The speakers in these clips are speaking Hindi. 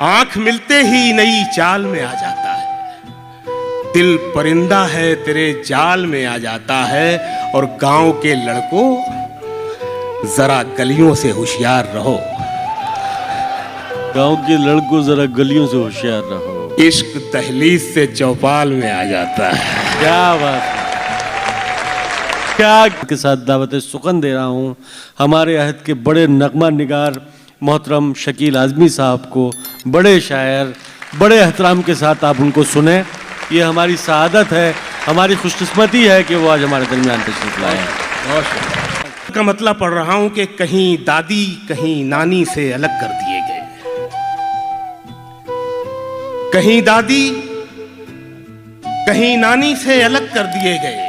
आंख मिलते ही नई चाल में आ जाता है। दिल परिंदा है तेरे जाल में आ जाता है। और गांव के लड़कों जरा गलियों से होशियार रहो। गांव के लड़कों जरा गलियों से होशियार रहो। इश्क दहलीज से चौपाल में आ जाता है। क्या बात, क्या के साथ दावत सुखन दे रहा हूँ हमारे अहद के बड़े नगमा निगार मोहतरम शकील आज़मी साहब को। बड़े शायर, बड़े एहतराम के साथ आप उनको सुने। ये हमारी सआदत है, हमारी खुशकिस्मती है कि वो आज हमारे दरमियान तशरीफ लाए हैं। का मतलब पढ़ रहा हूं कि कहीं दादी कहीं नानी से अलग कर दिए गए। कहीं दादी कहीं नानी से अलग कर दिए गए।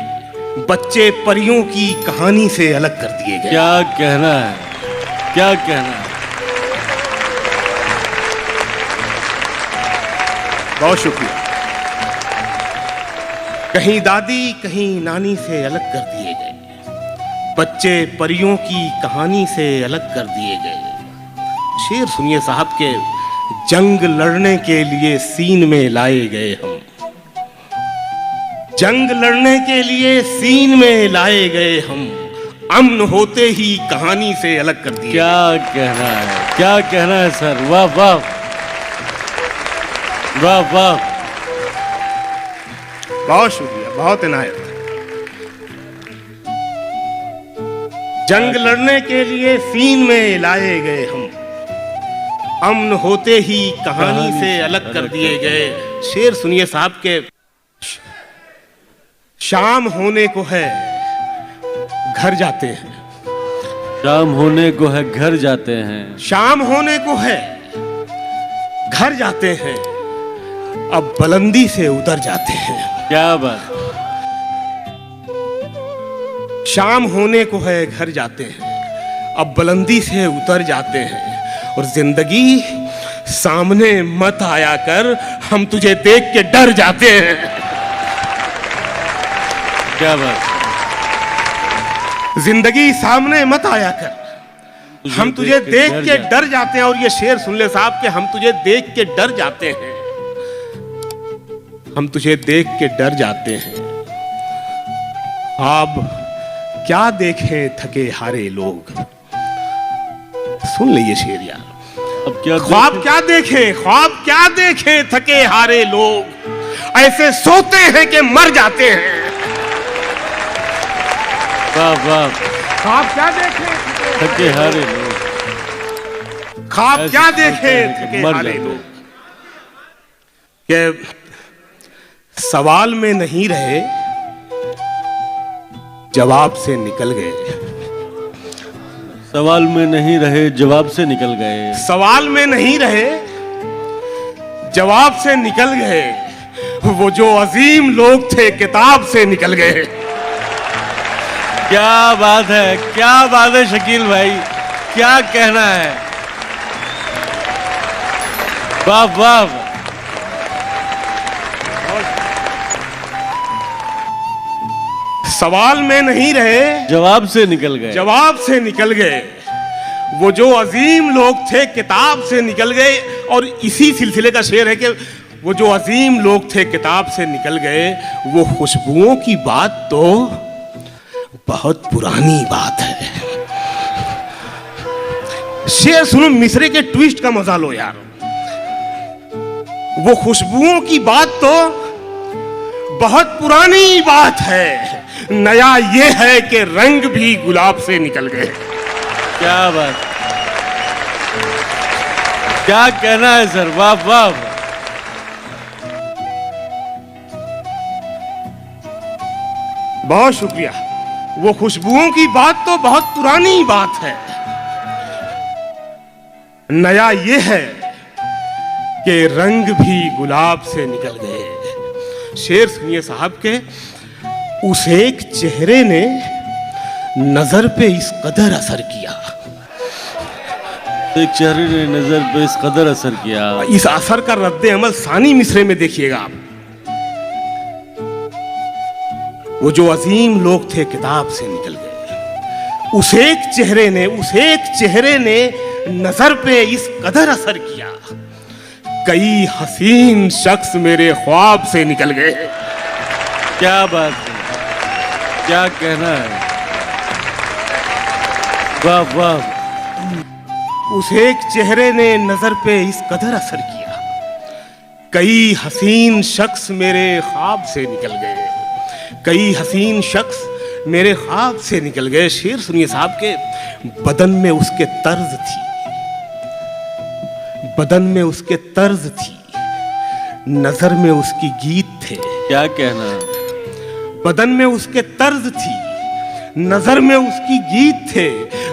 बच्चे परियों की कहानी से अलग कर दिए गए। क्या कहना है, क्या कहना है। बहुत शुक्रिया। कहीं दादी कहीं नानी से अलग कर दिए गए। बच्चे परियों की कहानी से अलग कर दिए गए। शेर सुनिए साहब के, जंग लड़ने के लिए सीन में लाए गए हम। जंग लड़ने के लिए सीन में लाए गए हम। अमन होते ही कहानी से अलग कर दिए। क्या कहना है, क्या कहना है सर। वाह वाह वाह वाह। बहुत शुक्रिया, बहुत इनायत। जंग लड़ने के लिए सीन में लाए गए हम। अमन होते ही कहानी से अलग कर दिए गए। शेर सुनिए साहब के, शाम होने को है घर जाते हैं। शाम होने को है घर जाते हैं। शाम होने को है घर जाते हैं। अब बुलंदी से उतर जाते हैं। क्या बात। शाम होने को है घर जाते हैं। अब बुलंदी से उतर जाते हैं। और जिंदगी सामने मत आया कर, हम तुझे देख के डर जाते हैं। क्या बात। जिंदगी सामने मत आया कर, हम तुझे देख के डर जाते हैं। और ये शेर सुन ले साहब के, हम तुझे देख के डर जाते हैं। हम तुझे देख के डर जाते हैं। ख्वाब क्या देखे थके हारे लोग। सुन ले ये शेर यार। अब क्या ख्वाब क्या देखे, ख्वाब क्या देखे थके हारे लोग। ऐसे सोते हैं कि मर जाते हैं। वाह वाह। ख्वाब क्या देखे थके हारे लोग। ख्वाब क्या देखे थके हारे लोग। कि सवाल में नहीं रहे, जवाब से निकल गए। सवाल में नहीं रहे, जवाब से निकल गए। सवाल में नहीं रहे, जवाब से निकल गए। वो जो अजीम लोग थे किताब से निकल गए। क्या बात है, क्या बात है शकील भाई, क्या कहना है। वाह वाह। सवाल में नहीं रहे, जवाब से निकल गए। जवाब से निकल गए। वो जो अजीम लोग थे किताब से निकल गए। और इसी सिलसिले का शेर है कि वो जो अजीम लोग थे किताब से निकल गए। वो खुशबुओं की बात तो बहुत पुरानी बात है। शेर सुनो, मिसरे के ट्विस्ट का मजा लो यार। वो खुशबुओं की बात तो बहुत पुरानी बात है। नया ये है कि रंग भी गुलाब से निकल गए। क्या बात, क्या कहना है सर। वाह वाह। बहुत शुक्रिया। वो खुशबुओं की बात तो बहुत पुरानी बात है। नया ये है कि रंग भी गुलाब से निकल गए। शेर सुनिए साहब के, उस एक चेहरे ने नजर पे इस कदर असर किया। एक चेहरे ने नजर पे इस कदर असर किया। इस असर का रद्द अमल सानी मिसरे में देखिएगा आप। वो जो अजीम लोग थे किताब से निकल गए। उस एक चेहरे ने नजर पे इस कदर असर किया। कई हसीन शख्स मेरे ख्वाब से निकल गए। क्या बात है, क्या कहना है, वाह वाह। उस एक चेहरे ने नजर पे इस कदर असर किया, कई हसीन शख्स मेरे ख्वाब से निकल गए, कई हसीन शख्स मेरे ख्वाब से निकल गए। शेर सुनिए साहब के, बदन में उसके तर्ज थी, बदन में उसके तर्ज थी, नजर में उसकी गीत थे। क्या कहना है, बदन में उसके तर्ज थी, नजर में उसकी गीत थे।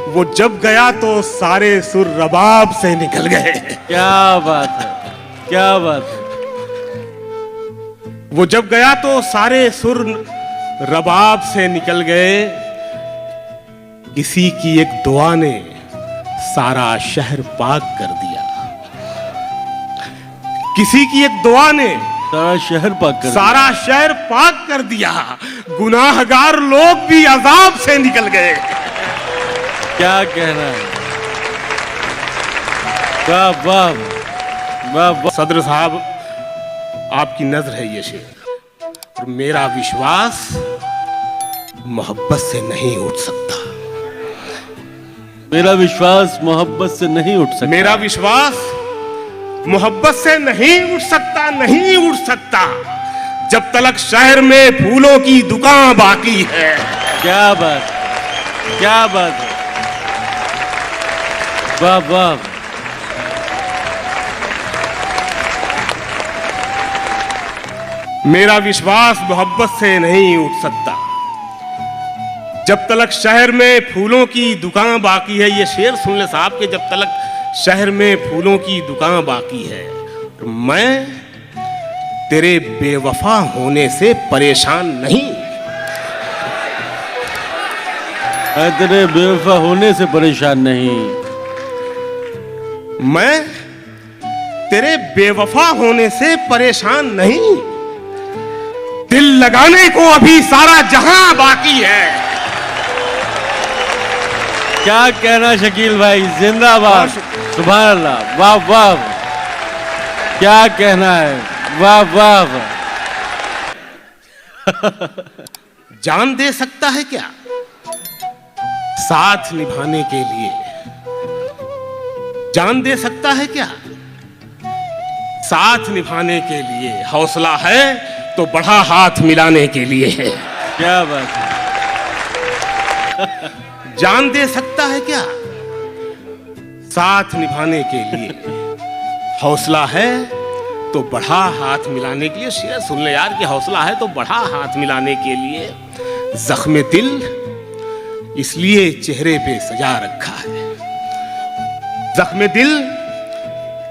वो जब गया तो सारे सुर रबाब से निकल गए। क्या बात है, क्या बात है। वो जब गया तो सारे सुर रबाब से निकल गए। किसी की एक दुआ ने सारा शहर पाक कर दिया, किसी की एक दुआ ने सारा शहर पाक कर सारा शहर पाक कर दिया। गुनाहगार लोग भी अजाब से निकल गए। क्या कहना है, वाह वाह वाह वाह। सदर साहब, आपकी नजर है ये शेर, और मेरा विश्वास मोहब्बत से नहीं उठ सकता। मेरा विश्वास मोहब्बत से नहीं उठ सकता। मेरा विश्वास मोहब्बत से नहीं उठ सकता, नहीं उठ सकता, जब तलक शहर में फूलों की दुकान बाकी है। क्या बात, क्या बात है, वाह वाह। मेरा विश्वास मोहब्बत से नहीं उठ सकता, जब तलक शहर में फूलों की दुकान बाकी है। ये शेर सुन ले साहब के, जब तलक शहर में फूलों की दुकान बाकी है। तो मैं तेरे बेवफा होने से परेशान नहीं, मैं तेरे बेवफा होने से परेशान नहीं, मैं तेरे बेवफा होने से परेशान नहीं। दिल लगाने को अभी सारा जहां बाकी है। क्या कहना शकील भाई, जिंदाबाद, सुभान अल्लाह, वाह वाह। क्या कहना है, वाह वाह। जान दे सकता है क्या साथ निभाने के लिए, जान दे सकता है क्या साथ निभाने के लिए। हौसला है तो बढ़ा हाथ मिलाने के लिए है। क्या बात है, जान दे सकता है क्या साथ निभाने के लिए। हौसला है तो बढ़ा हाथ मिलाने के लिए। शेर सुन ले यार कि हौसला है तो बढ़ा हाथ मिलाने के लिए। जख्म दिल इसलिए चेहरे पे सजा रखा है, जख्म दिल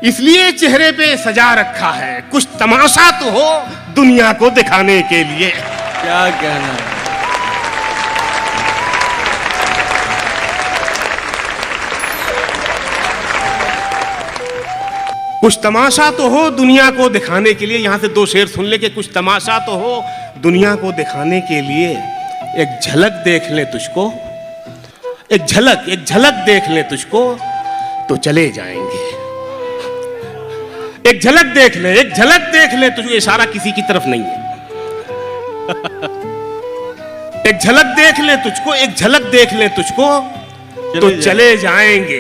इसलिए चेहरे पे सजा रखा है। कुछ तमाशा तो हो दुनिया को दिखाने के लिए। क्या कहना है, कुछ तमाशा तो हो दुनिया को दिखाने के लिए। यहां से दो शेर सुन ले कि कुछ तमाशा तो हो दुनिया को दिखाने के लिए। एक झलक देख ले तुझको, एक झलक देख ले तुझको तो चले जाएंगे। एक झलक देख ले, एक झलक देख ले तुझको। इशारा किसी की तरफ नहीं है। एक झलक देख ले तुझको, एक झलक देख ले तुझको तो चले जाएंगे।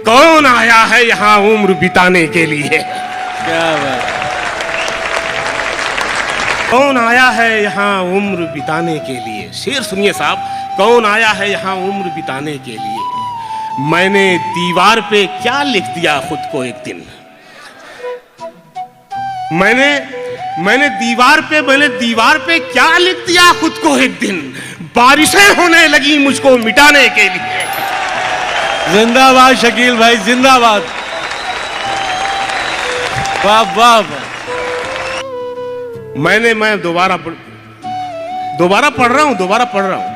कौन आया है यहां उम्र बिताने के लिए। क्या बात, कौन आया है यहां उम्र बिताने के लिए। शेर सुनिए साहब, कौन आया है यहां उम्र बिताने के लिए। मैंने दीवार पे क्या लिख दिया खुद को एक दिन। मैंने दीवार पे क्या लिख दिया खुद को एक दिन। बारिशें होने लगी मुझको मिटाने के लिए। जिंदाबाद शकील भाई, जिंदाबाद, वाह वाह। मैं दोबारा पढ़ रहा हूं।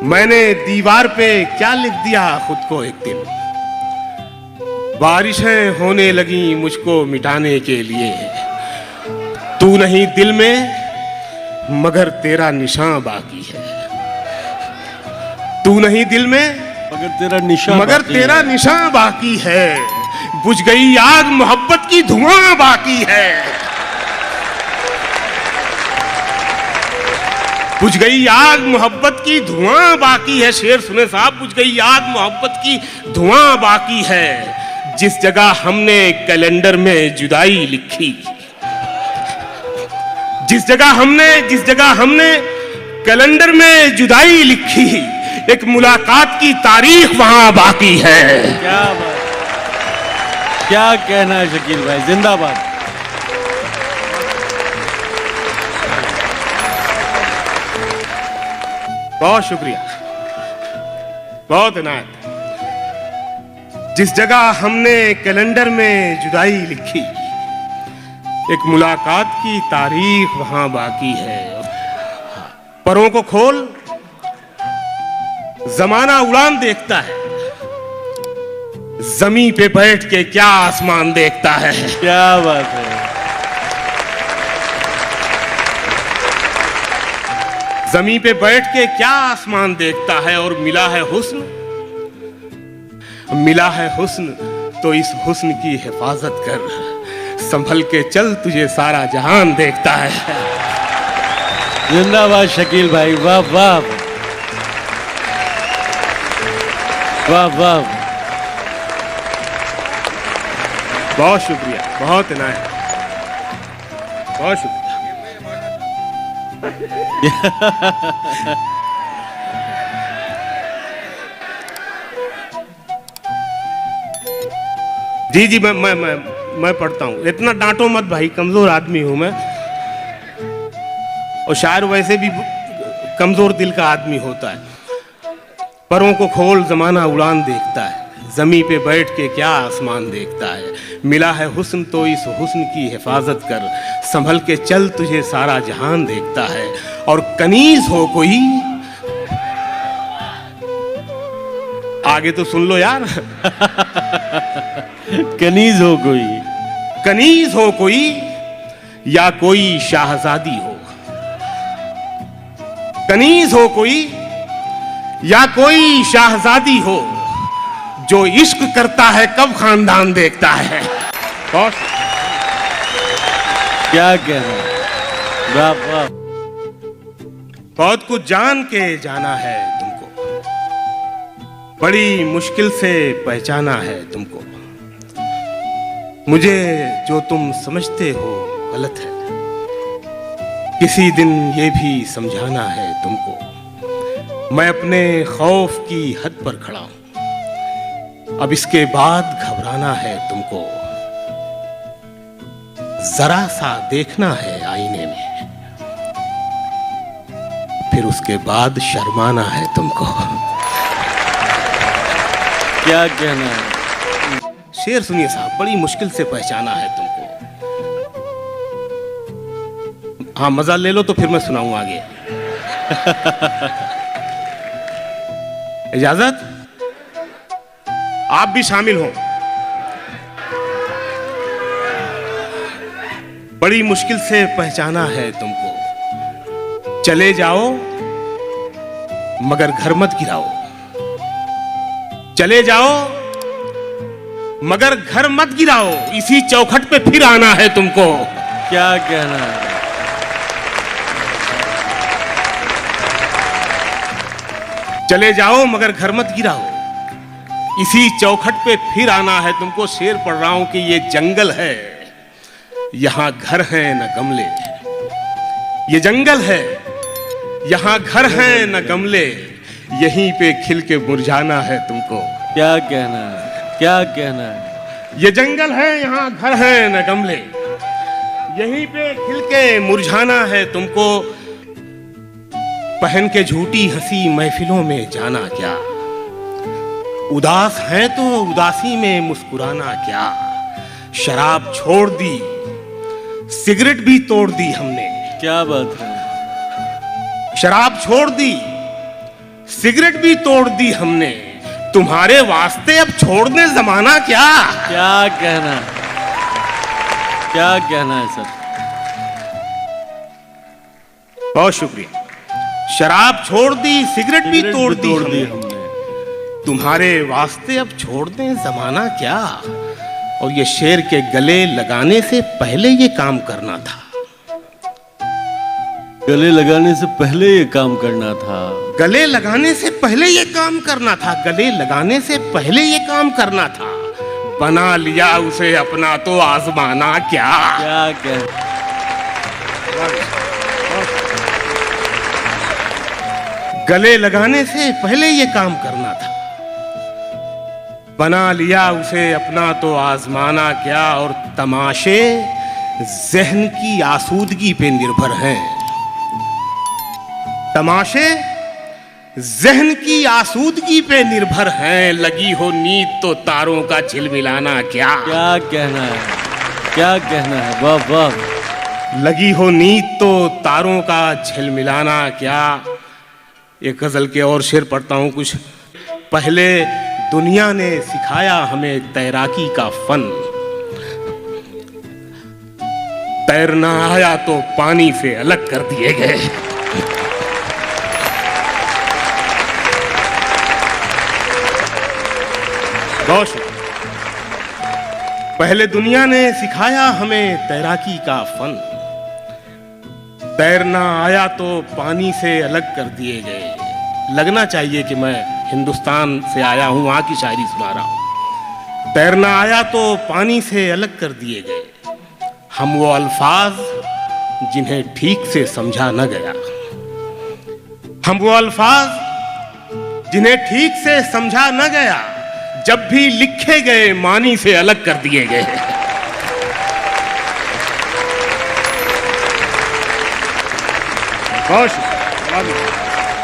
मैंने दीवार पे क्या लिख दिया खुद को एक दिन। बारिशें होने लगी मुझको मिटाने के लिए। तू नहीं दिल में मगर तेरा निशान बाकी है। तू नहीं दिल में मगर तेरा निशान मगर तेरा निशान बाकी है। बुझ गई आग मोहब्बत की धुआं बाकी है। बुझ गई आग मोहब्बत की धुआं बाकी है। शेर सुने साहब, बुझ गई आग मोहब्बत की धुआं बाकी है। जिस जगह हमने कैलेंडर में जुदाई लिखी, जिस जगह हमने कैलेंडर में जुदाई लिखी, एक मुलाकात की तारीख वहां बाकी है। क्या बात, क्या कहना है शकील भाई, जिंदाबाद। बहुत शुक्रिया, बहुत इनायत। जिस जगह हमने कैलेंडर में जुदाई लिखी, एक मुलाकात की तारीख वहां बाकी है। परों को खोल, जमाना उड़ान देखता है। जमीन पे बैठ के क्या आसमान देखता है। क्या बात है। जमीन पे बैठ के क्या आसमान देखता है। और मिला है हुस्न, तो इस हुस्न की हिफाजत कर। संभल के चल, तुझे सारा जहान देखता है। जिंदाबाद शकील भाई, वाह वाह वाह वाह। बहुत शुक्रिया, बहुत इनायत, बहुत शुक्रिया। जी जी, मैं पढ़ता हूँ। इतना डांटो मत भाई, कमजोर आदमी हूं मैं। और शायर वैसे भी कमजोर दिल का आदमी होता है। परों को खोल, जमाना उड़ान देखता है। जमीन पे बैठ के क्या आसमान देखता है। मिला है हुस्न, तो इस हुस्न की हिफाजत कर। संभल के चल, तुझे सारा जहान देखता है। और कनीज हो कोई, आगे तो सुन लो यार। कनीज हो कोई, कनीज हो कोई, या कोई शाहजादी हो। कनीज हो कोई, या कोई शाहजादी हो, जो इश्क करता है कब खानदान देखता है। बहुत क्या कहना, वाह वाह। बहुत कुछ जान के जाना है तुमको, बड़ी मुश्किल से पहचाना है तुमको। मुझे जो तुम समझते हो गलत है, किसी दिन ये भी समझाना है तुमको। मैं अपने खौफ की हद पर खड़ा हूं, अब इसके बाद घबराना है तुमको। जरा सा देखना है आईने में, फिर उसके बाद शर्माना है तुमको। क्या कहना है। शेर सुनिए साहब, बड़ी मुश्किल से पहचाना है तुमको। हाँ, मजा ले लो तो फिर मैं सुनाऊं आगे। इजाजत, आप भी शामिल हो। बड़ी मुश्किल से पहचाना है तुमको। चले जाओ मगर घर मत गिराओ। चले जाओ मगर घर मत गिराओ, इसी चौखट पे फिर आना है तुमको। क्या कहना है। चले जाओ मगर घर मत गिराओ, इसी चौखट पे फिर आना है तुमको। शेर पढ़ रहा हूं कि ये जंगल है, यहां घर है न गमले। ये जंगल है, यहां घर है न गमले, यहीं पे खिल के मुरझाना है तुमको। क्या कहना है, क्या कहना है। ये जंगल है, यहां घर है न गमले, यहीं पे खिल के मुरझाना है तुमको। पहन के झूठी हंसी महफिलों में जाना क्या, उदास है तो उदासी में मुस्कुराना क्या। शराब छोड़ दी, सिगरेट भी तोड़ दी हमने। क्या बात है। शराब छोड़ दी, सिगरेट भी तोड़ दी हमने, तुम्हारे वास्ते अब छोड़ दे जमाना क्या। क्या कहना है, क्या कहना है सर। बहुत शुक्रिया। शराब छोड़ दी, सिगरेट भी तोड़ दी हमने, तुम्हारे वास्ते अब छोड़ दें जमाना क्या। और ये शेर के गले लगाने से पहले ये काम करना था। गले लगाने से पहले ये काम करना था। गले लगाने से पहले ये काम करना था। गले लगाने से पहले ये काम करना था। बना लिया उसे अपना तो आजमाना क्या। क्या कह गले लगाने से पहले ये काम करना था। बना लिया उसे अपना तो आजमाना क्या। और तमाशे जहन की आसूदगी पे निर्भर हैं। तमाशे जहन की आसूदगी पे निर्भर हैं। लगी हो नींद तो तारों का झिलमिलाना क्या। क्या कहना है, क्या कहना है, वाह वाह। लगी हो नींद तो तारों का झिलमिलाना क्या। एक गजल के और शेर पढ़ता हूं कुछ। पहले दुनिया ने सिखाया हमें तैराकी का फन। तैरना आया तो पानी से अलग कर दिए गए। बहुत पहले दुनिया ने सिखाया हमें तैराकी का फन। तैरना आया तो पानी से अलग कर दिए गए। लगना चाहिए कि मैं हिंदुस्तान से आया हूं, वहां की शायरी सुना रहा हूं। तैरना आया तो पानी से अलग कर दिए गए। हम वो अल्फाज जिन्हें ठीक से समझा न गया। हम वो अल्फाज जिन्हें ठीक से समझा न गया। जब भी लिखे गए मानी से अलग कर दिए गए।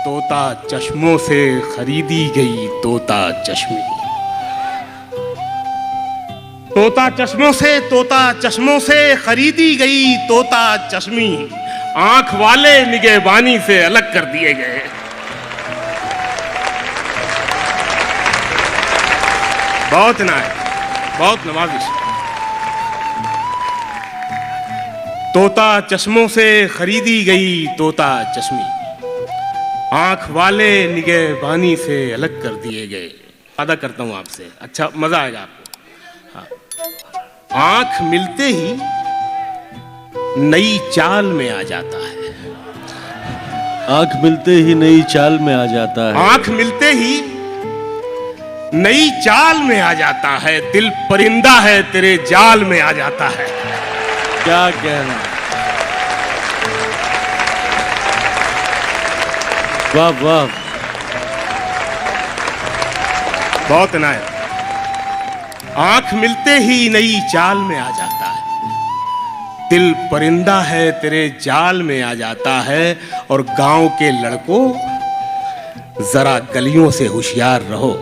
तोता चश्मों से खरीदी गई तोता चश्मी। तोता चश्मों से खरीदी गई तोता चश्मी। आंख वाले निगहबानी से अलग कर दिए गए। बहुत बहुत नवाजिश। तोता चश्मों से खरीदी गई तोता चश्मी। आंख वाले निगहबानी से अलग कर दिए गए। वादा करता हूं आपसे, अच्छा मजा आएगा आपको। हाँ। आंख मिलते ही नई चाल में आ जाता है। आंख मिलते ही नई चाल में आ जाता है। आंख मिलते ही नई चाल में आ जाता है। दिल परिंदा है तेरे जाल में आ जाता है। क्या कहना, वाह वाह। बहुत नायक। आंख मिलते ही नई चाल में आ जाता है। दिल परिंदा है तेरे जाल में आ जाता है। और गांव के लड़कों जरा गलियों से होशियार रहो।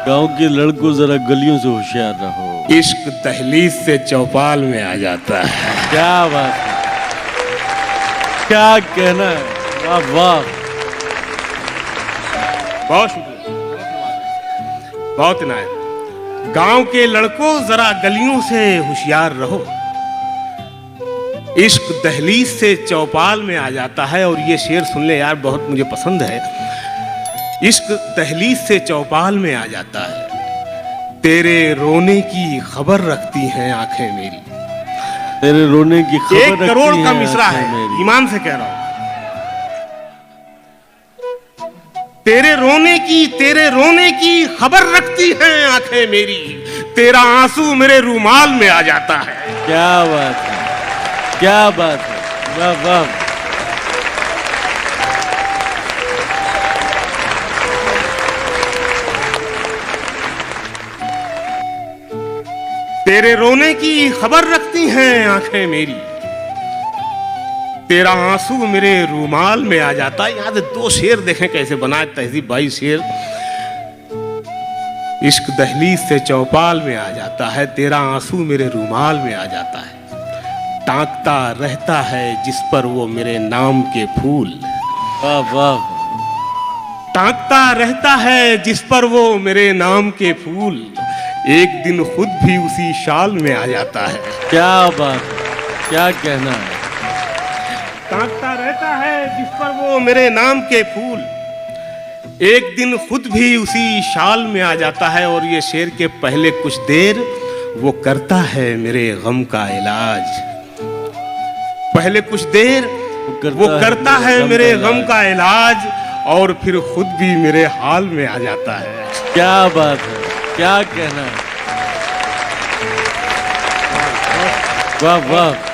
गांव के लड़कों जरा गलियों से होशियार रहो। इश्क दहलीज से चौपाल में आ जाता है। क्या बात है, क्या कहना है, वाह वाह। बहुत शुक्रिया, बहुत नायक। गांव के लड़कों जरा गलियों से होशियार रहो। इश्क दहलीज से चौपाल में आ जाता है। और ये शेर सुन ले यार, बहुत मुझे पसंद है। इश्क दहलीज से चौपाल में आ जाता है। तेरे रोने की खबर रखती हैं आंखें मेरी। तेरे रोने की खबर 1 करोड़ का मिसरा है, ईमान से कह रहा हूं। तेरे रोने की खबर रखती हैं आंखें मेरी। तेरा आंसू मेरे रूमाल में आ जाता है। क्या बात है, क्या बात है, वाह वाह। तेरे रोने की खबर रखती हैं आंखें मेरी। तेरा आंसू मेरे रूमाल में आ जाता है। यहां से 2 शेर देखें कैसे बनाए तहजीब भाई शेर। इश्क दहलीज से चौपाल में आ जाता है। तेरा आंसू मेरे रूमाल में आ जाता है। ताकता रहता है जिस पर वो मेरे नाम के फूल। वाह वाह। ताकता रहता है जिस पर वो मेरे नाम के फूल। एक दिन खुद भी उसी शाल में आ जाता है। क्या बात है, क्या कहना है। ताकता रहता है जिस पर वो मेरे नाम के फूल। एक दिन खुद भी उसी शाल में आ जाता है और ये शेर के पहले कुछ देर वो करता है मेरे गम का इलाज। पहले कुछ देर वो करता है मेरे गम का इलाज और फिर खुद भी मेरे हाल में आ जाता है। क्या बात है, क्या कहना है, वाह वाह।